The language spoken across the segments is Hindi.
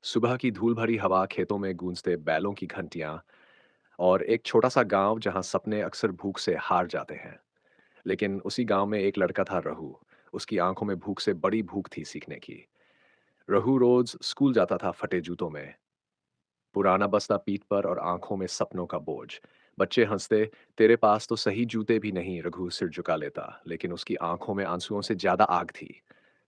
सुबह की धूल भरी हवा, खेतों में गूंजते बैलों की घंटियां और एक छोटा सा गांव जहां सपने अक्सर भूख से हार जाते हैं। लेकिन उसी गांव में एक लड़का था, रहू। उसकी आंखों में भूख से बड़ी भूख थी सीखने की। रहू रोज स्कूल जाता था फटे जूतों में, पुराना बस्ता पीठ पर और आंखों में सपनों का बोझ। बच्चे हंसते, तेरे पास तो सही जूते भी नहीं। रघु सिर झुका लेता, लेकिन उसकी आंखों में आंसुओं से ज्यादा आग थी।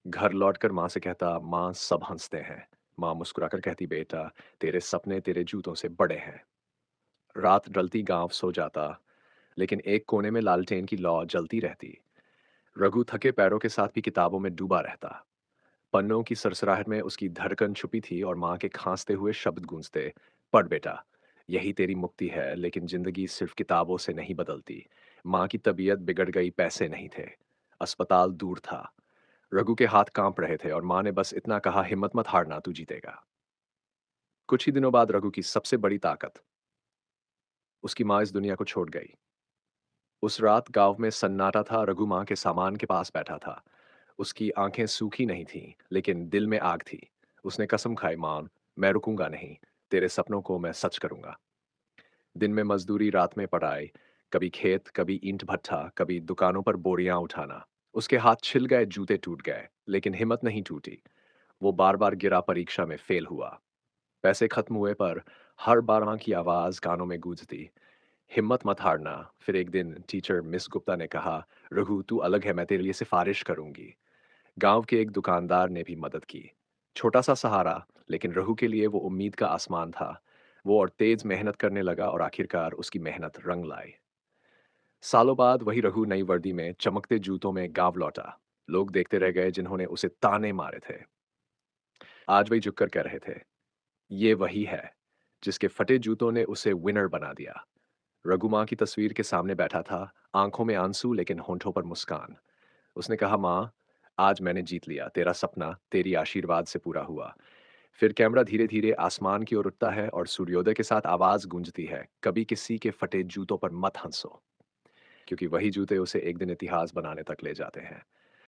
घर लौटकर माँ से कहता, माँ सब हंसते हैं। माँ मुस्कुराकर कहती, बेटा तेरे सपने तेरे जूतों से बड़े हैं। रात ढलती, गांव सो जाता, लेकिन एक कोने में लालटेन की लौ जलती रहती। रघु थके पैरों के साथ भी किताबों में डूबा रहता। पन्नों की सरसराहट में उसकी धड़कन छुपी थी और माँ के खांसते हुए शब्द गूंजते, पढ़ बेटा, यही तेरी मुक्ति है। लेकिन जिंदगी सिर्फ किताबों से नहीं बदलती। माँ की तबीयत बिगड़ गई, पैसे नहीं थे, अस्पताल दूर था। रघु के हाथ कांप रहे थे और माँ ने बस इतना कहा, हिम्मत मत हारना, तू जीतेगा। कुछ ही दिनों बाद रघु की सबसे बड़ी ताकत, उसकी माँ, इस दुनिया को छोड़ गई। उस रात गांव में सन्नाटा था। रघु माँ के सामान के पास बैठा था। उसकी आंखें सूखी नहीं थीं, लेकिन दिल में आग थी। उसने कसम खाई, मां, मैं रुकूंगा नहीं, तेरे सपनों को मैं सच करूंगा। दिन में मजदूरी, रात में पढ़ाई, कभी खेत, कभी ईंट भट्ठा, कभी दुकानों पर बोरियां उठाना। उसके हाथ छिल गए, जूते टूट गए, लेकिन हिम्मत नहीं टूटी। वो बार बार गिरा, परीक्षा में फेल हुआ। पैसे खत्म हुए, पर हर बार मां की आवाज कानों में गूंजती, हिम्मत मत हारना। फिर एक दिन टीचर मिस गुप्ता ने कहा, रघु तू अलग है, मैं तेरे लिए सिफारिश करूंगी। गांव के एक दुकानदार ने भी मदद की। छोटा सा सहारा, लेकिन रघु के लिए वो उम्मीद का आसमान था। वो और तेज मेहनत करने लगा और आखिरकार उसकी मेहनत रंग लाई। सालों बाद वही रघु नई वर्दी में, चमकते जूतों में गांव लौटा। लोग देखते रह गए जिन्होंने उसे ताने मारे थे। आज वही झुककर कह रहे थे, ये वही है जिसके फटे जूतों ने उसे विनर बना दिया। रघु माँ की तस्वीर के सामने बैठा था, आंखों में आंसू लेकिन होंठों पर मुस्कान। उसने कहा, माँ, आज मैंने जीत लिया, तेरा सपना तेरी आशीर्वाद से पूरा हुआ। फिर कैमरा धीरे धीरे आसमान की ओर उठता है और सूर्योदय के साथ आवाज गूंजती है, कभी किसी के फटे जूतों पर मत हंसो, क्योंकि वही जूते उसे एक दिन इतिहास बनाने तक ले जाते हैं।